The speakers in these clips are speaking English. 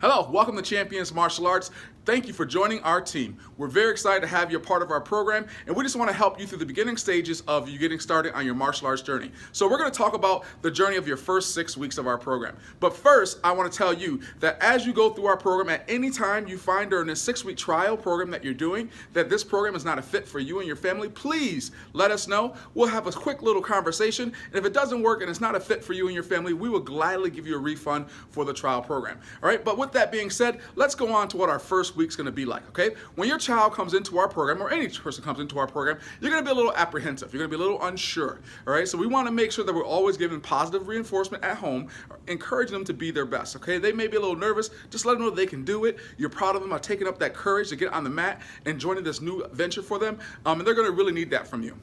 Hello, welcome to Champions Martial Arts. Thank you for joining our team. We're very excited to have you a part of our program, and we just want to help you through the beginning stages of you getting started on your martial arts journey. So we're going to talk about the journey of your first 6 weeks of our program. But first, I want to tell you that as you go through our program, at any time you find during this 6-week trial program that you're doing that this program is not a fit for you and your family, please let us know. We'll have a quick little conversation, and if it doesn't work and it's not a fit for you and your family, we will gladly give you a refund for the trial program. All right, but with that being said, let's go on to what our first week's going to be like, okay? When your child comes into our program, or any person comes into our program, you're going to be a little apprehensive. You're going to be a little unsure, all right? So we want to make sure that we're always giving positive reinforcement at home, encouraging them to be their best, okay? They may be a little nervous. Just let them know they can do it. You're proud of them by taking up that courage to get on the mat and joining this new venture for them, and they're going to really need that from you.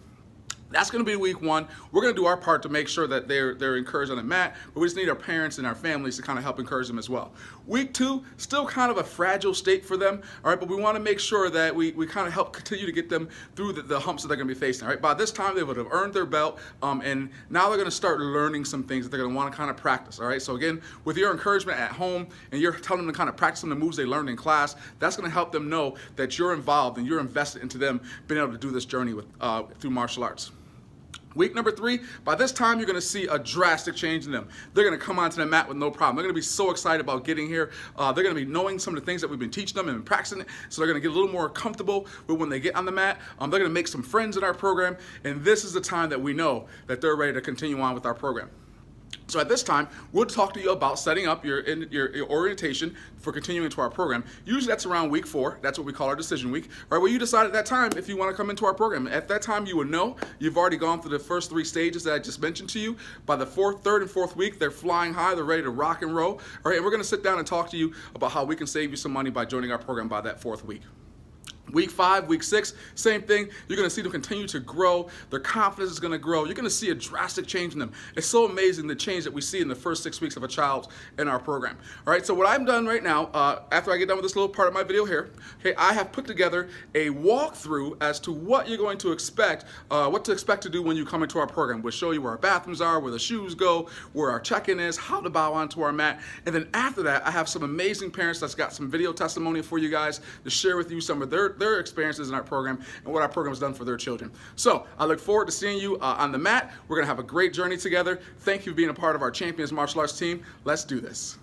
That's going to be week 1. We're going to do our part to make sure that they're encouraged on the mat, but we just need our parents and our families to kind of help encourage them as well. Week 2, still kind of a fragile state for them, all right, but we want to make sure that we kind of help continue to get them through the humps that they're going to be facing, all right? By this time, they would have earned their belt, and now they're going to start learning some things that they're going to want to kind of practice, all right? So again, with your encouragement at home and you're telling them to kind of practice some of the moves they learned in class, that's going to help them know that you're involved and you're invested into them being able to do this journey with through martial arts. Week number 3, by this time, you're going to see a drastic change in them. They're going to come onto the mat with no problem. They're going to be so excited about getting here. They're going to be knowing some of the things that we've been teaching them and practicing it, so they're going to get a little more comfortable with when they get on the mat. They're going to make some friends in our program, and this is the time that we know that they're ready to continue on with our program. So at this time, we'll talk to you about setting up your orientation for continuing into our program. Usually that's around week 4. That's what we call our decision week. All right, well, you decide at that time if you want to come into our program. At that time, you would know you've already gone through the first 3 stages that I just mentioned to you. By the 3rd and 4th week, they're flying high. They're ready to rock and roll. All right, and we're going to sit down and talk to you about how we can save you some money by joining our program by that 4th week. Week 5, week 6, same thing. You're going to see them continue to grow. Their confidence is going to grow. You're going to see a drastic change in them. It's so amazing the change that we see in the first 6 weeks of a child in our program. All right, so what I've done right now, after I get done with this little part of my video here, okay, I have put together a walkthrough as to what you're going to expect, what to expect to do when you come into our program. We'll show you where our bathrooms are, where the shoes go, where our check-in is, how to bow onto our mat. And then after that, I have some amazing parents that's got some video testimony for you guys to share with you some of their experiences in our program and what our program has done for their children. So I look forward to seeing you on the mat. We're going to have a great journey together. Thank you for being a part of our Champions Martial Arts team. Let's do this.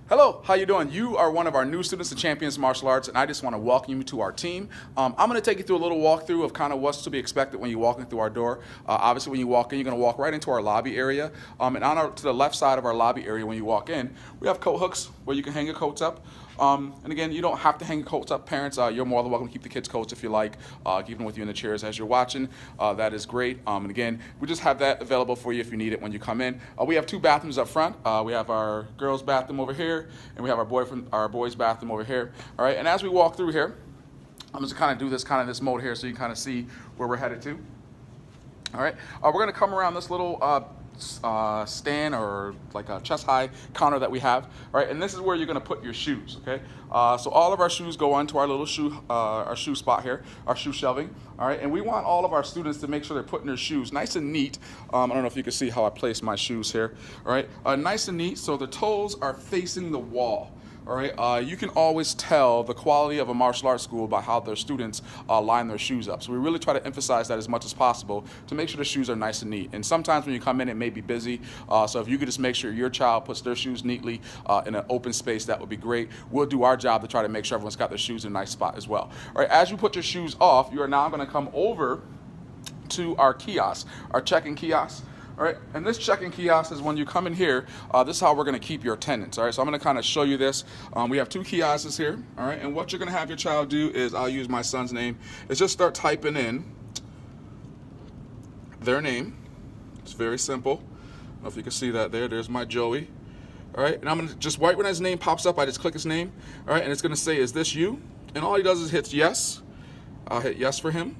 Hello, how you doing? You are one of our new students to Champions Martial Arts, and I just want to welcome you to our team. I'm going to take you through a little walkthrough of kind of what's to be expected when you walk in through our door. Obviously, when you walk in, you're going to walk right into our lobby area, and to the left side of our lobby area when you walk in, we have coat hooks where you can hang your coats up. And again, you don't have to hang your coats up. Parents, you're more than welcome to keep the kids' coats if you like, keep them with you in the chairs as you're watching. That is great. And again, we just have that available for you if you need it when you come in. We have 2 bathrooms up front. We have our girls' bathroom over here, and we have our boys' bathroom over here. All right, and as we walk through here, I'm just kind of do this this mode here so you can kind of see where we're headed to. All right, we're going to come around this little stand or like a chest high counter that we have, all right, and this is where you're going to put your shoes, okay? So all of our shoes go onto our little shoe spot here, our shoe shelving, all right, and we want all of our students to make sure they're putting their shoes nice and neat. I don't know if you can see how I place my shoes here, all right, nice and neat so the toes are facing the wall. All right, you can always tell the quality of a martial arts school by how their students line their shoes up. So we really try to emphasize that as much as possible to make sure the shoes are nice and neat. And sometimes when you come in, it may be busy. So if you could just make sure your child puts their shoes neatly in an open space, that would be great. We'll do our job to try to make sure everyone's got their shoes in a nice spot as well. All right, as you put your shoes off, you are now going to come over to our kiosk, our check-in kiosk. All right, and this check-in kiosk is when you come in here, this is how we're going to keep your attendance. All right, so I'm going to kind of show you this. We have 2 kiosks here, all right, and what you're going to have your child do is, I'll use my son's name, is just start typing in their name. It's very simple. I don't know if you can see that there. There's my Joey. All right, and I'm going to just right when his name pops up, I just click his name. All right, and it's going to say, is this you? And all he does is hits yes. I'll hit yes for him.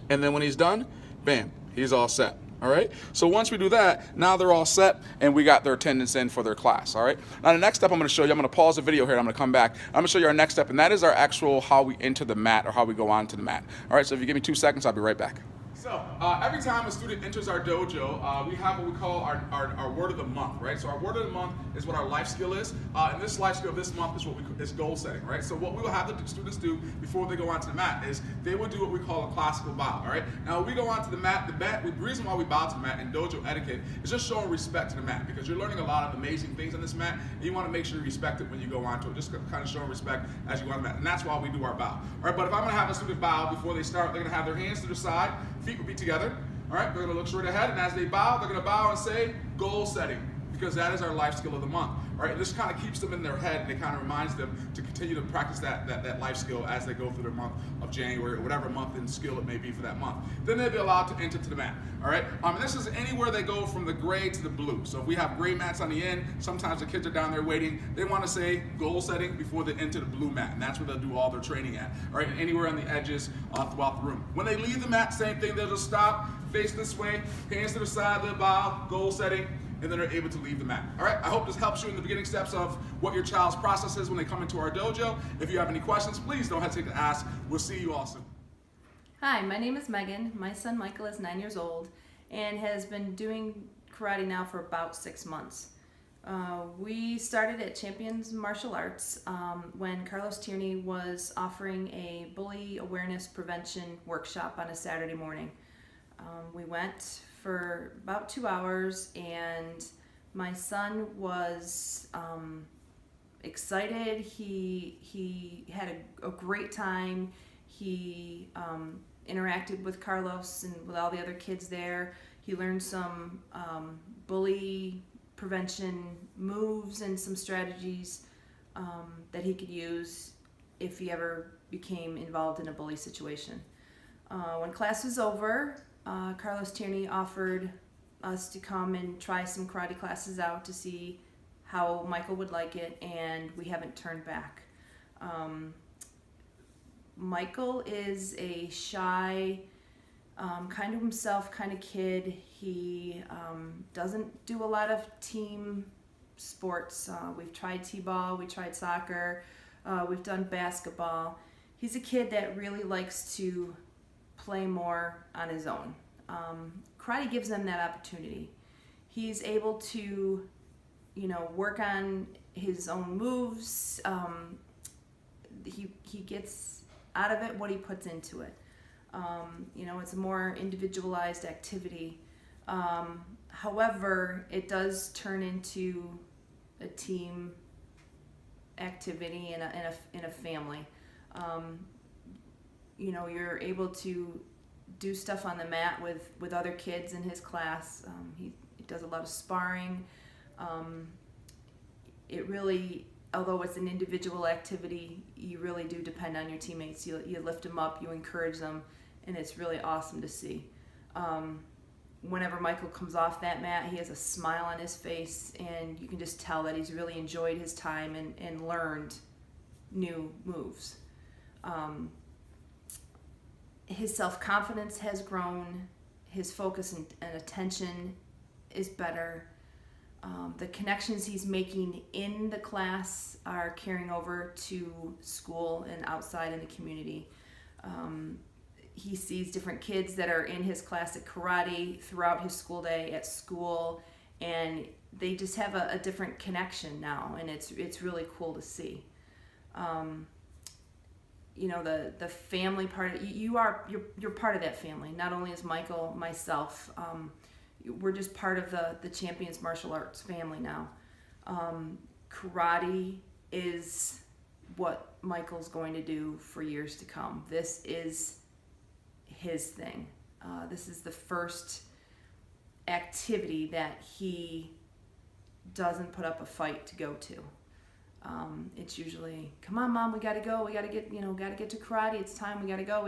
And then when he's done, bam, he's all set. All right, so once we do that, now they're all set and we got their attendance in for their class. All right, now the next step I'm going to show you, I'm going to pause the video here and I'm going to come back. I'm going to show you our next step, and that is our actual how we enter the mat or how we go on to the mat. All right, so if you give me 2 seconds, I'll be right back. So every time a student enters our dojo, we have what we call our word of the month, right? So our word of the month is what our life skill is, and this life skill this month is is goal setting, right? So what we will have the students do before they go onto the mat is they will do what we call a classical bow, all right? Now when we go onto the mat, the reason why we bow to the mat in dojo etiquette is just showing respect to the mat, because you're learning a lot of amazing things on this mat, and you want to make sure you respect it when you go onto it, just kind of showing respect as you go on the mat, and that's why we do our bow, all right? But if I'm going to have a student bow before they start, they're going to have their hands to their side, feet will be together. All right, they're going to look straight ahead, and as they bow, they're going to bow and say goal setting, because that is our life skill of the month. All right, and this kind of keeps them in their head, and it kind of reminds them to continue to practice that life skill as they go through their month of January, or whatever month and skill it may be for that month. Then they'll be allowed to enter to the mat. All right, and this is anywhere they go from the gray to the blue. So if we have gray mats on the end, sometimes the kids are down there waiting. They want to say goal setting before they enter the blue mat, and that's where they'll do all their training at. All right, and anywhere on the edges throughout the room. When they leave the mat, same thing. They'll just stop, face this way, hands to the side, they'll bow, goal setting, and then they're able to leave the mat. All right, I hope this helps you in the beginning steps of what your child's process is when they come into our dojo. If you have any questions, please don't hesitate to ask. We'll see you all soon. Hi, my name is Megan. My son Michael is 9 years old and has been doing karate now for about 6 months. We started at Champions Martial Arts when Carlos Tierney was offering a bully awareness prevention workshop on a Saturday morning. We went for about 2 hours, and my son was excited. He had a great time. He interacted with Carlos and with all the other kids there. He learned some bully prevention moves and some strategies that he could use if he ever became involved in a bully situation. When class was over, Carlos Tierney offered us to come and try some karate classes out to see how Michael would like it, and we haven't turned back. Michael is a shy, kind of himself kind of kid. He doesn't do a lot of team sports. We've tried t-ball, we tried soccer, we've done basketball. He's a kid that really likes to play more on his own. Karate gives them that opportunity. He's able to, work on his own moves. He gets out of it what he puts into it. It's a more individualized activity. However, it does turn into a team activity in a family. You're able to do stuff on the mat with other kids in his class. He does a lot of sparring. It really, although it's an individual activity, you really do depend on your teammates. You lift them up, you encourage them, and it's really awesome to see. Whenever Michael comes off that mat, he has a smile on his face, and you can just tell that he's really enjoyed his time and learned new moves. His self-confidence has grown, his focus and attention is better. The connections he's making in the class are carrying over to school and outside in the community. He sees different kids that are in his class at karate throughout his school day at school, and they just have a different connection now, and it's really cool to see. The family part, you're part of that family. Not only is Michael, myself, we're just part of the Champions Martial Arts family now. Karate is what Michael's going to do for years to come. This is his thing. This is the first activity that he doesn't put up a fight to go to. It's usually, come on, Mom, we gotta go. We gotta get to karate. It's time. We gotta go.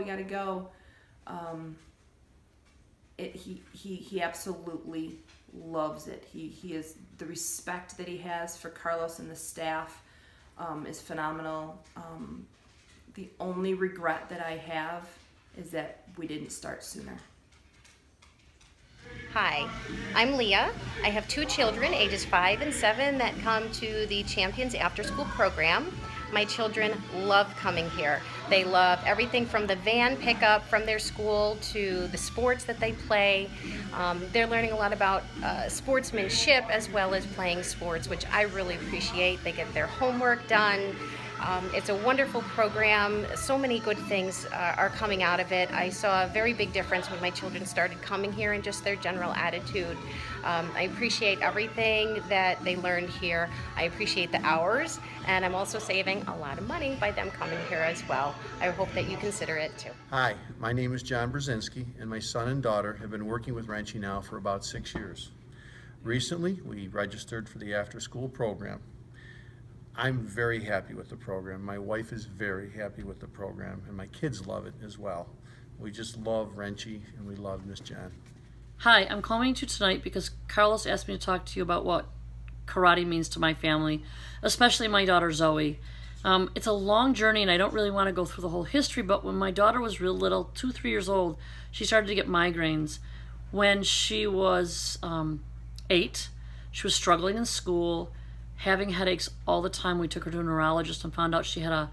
He absolutely loves it. He is, the respect that he has for Carlos and the staff is phenomenal. The only regret that I have is that we didn't start sooner. Hi, I'm Leah. I have 2 children, ages 5 and 7, that come to the Champions After School program. My children love coming here. They love everything from the van pickup from their school to the sports that they play. They're learning a lot about sportsmanship as well as playing sports, which I really appreciate. They get their homework done. It's a wonderful program. So many good things are coming out of it. I saw a very big difference when my children started coming here and just their general attitude. I appreciate everything that they learned here. I appreciate the hours, and I'm also saving a lot of money by them coming here as well. I hope that you consider it too. Hi, my name is John Brzezinski, and my son and daughter have been working with Wrenchy now for about 6 years. Recently, we registered for the after-school program. I'm very happy with the program. My wife is very happy with the program, and my kids love it as well. We just love Wrenchy, and we love Miss Jen. Hi, I'm calling you tonight because Carlos asked me to talk to you about what karate means to my family, especially my daughter Zoe. It's a long journey and I don't really want to go through the whole history, but when my daughter was real little, 2-3 years old, she started to get migraines. When she was 8, she was struggling in school, having headaches all the time. We took her to a neurologist and found out she had a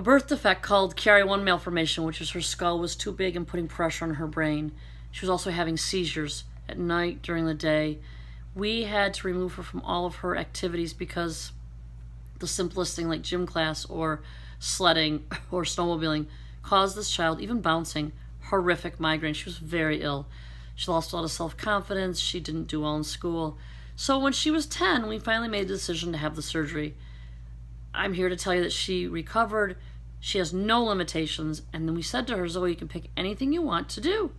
birth defect called Chiari-1 malformation, which is her skull was too big and putting pressure on her brain. She was also having seizures at night, during the day. We had to remove her from all of her activities because the simplest thing like gym class or sledding or snowmobiling caused this child, even bouncing, horrific migraine. She was very ill. She lost a lot of self-confidence. She didn't do well in school. So when she was 10, we finally made the decision to have the surgery. I'm here to tell you that she recovered. She has no limitations. And then we said to her, Zoe, you can pick anything you want to do.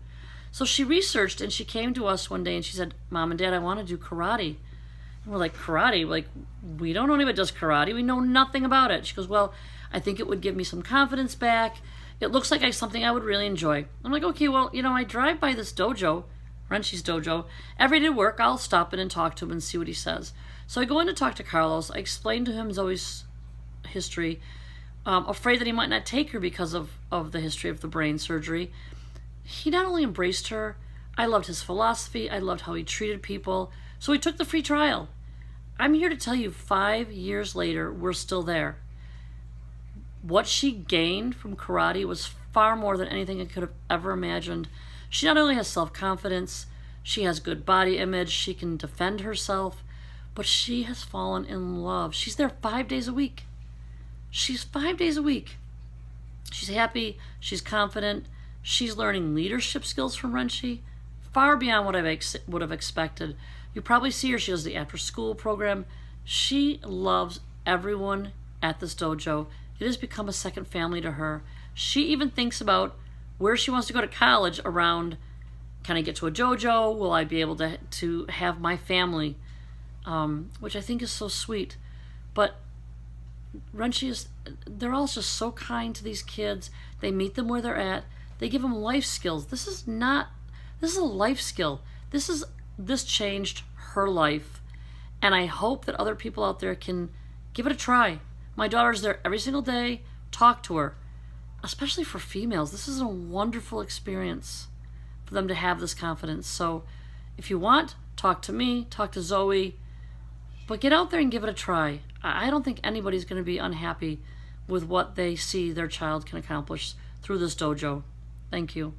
So she researched and she came to us one day and she said, Mom and Dad, I want to do karate. And we're like, karate? Like, we don't know anybody that does karate. We know nothing about it. She goes, well, I think it would give me some confidence back. It looks like something I would really enjoy. I'm like, okay, well, I drive by this dojo, Wrenchy's dojo. Every day at work, I'll stop in and talk to him and see what he says. So I go in to talk to Carlos. I explained to him Zoe's history, afraid that he might not take her because of the history of the brain surgery. He not only embraced her, I loved his philosophy, I loved how he treated people, so he took the free trial. I'm here to tell you 5 years later, we're still there. What she gained from karate was far more than anything I could have ever imagined. She not only has self-confidence, she has good body image, she can defend herself, but she has fallen in love. She's there 5 days a week. She's 5 days a week. She's happy, she's confident, she's learning leadership skills from Wrenchy, far beyond what I would have expected. You probably see her, she does the after-school program. She loves everyone at this dojo. It has become a second family to her. She even thinks about where she wants to go to college around, can I get to a dojo? Will I be able to have my family? Which I think is so sweet. But Wrenchy they're all just so kind to these kids. They meet them where they're at. They give them life skills. This is a life skill. This changed her life. And I hope that other people out there can give it a try. My daughter's there every single day. Talk to her. Especially for females. This is a wonderful experience for them to have this confidence. So if you want, talk to me, talk to Zoe, but get out there and give it a try. I don't think anybody's going to be unhappy with what they see their child can accomplish through this dojo. Thank you.